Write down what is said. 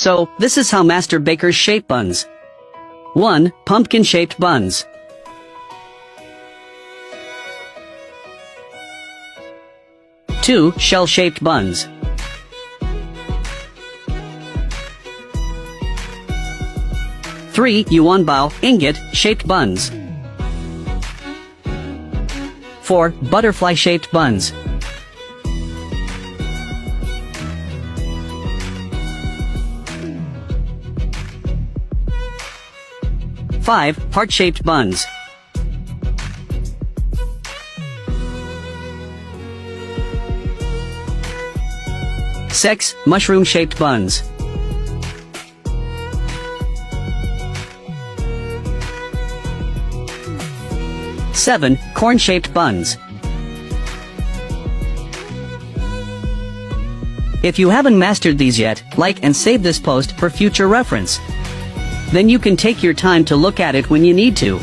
So, this is how master bakers shape buns. 1. Pumpkin-shaped buns. 2. Shell-shaped buns. 3. Yuanbao, ingot-shaped buns. 4. Butterfly-shaped buns. 5. Heart-shaped buns. 6. Mushroom-shaped buns. 7. Corn-shaped buns. If you haven't mastered these yet, like and save this post for future reference. Then you can take your time to look at it when you need to.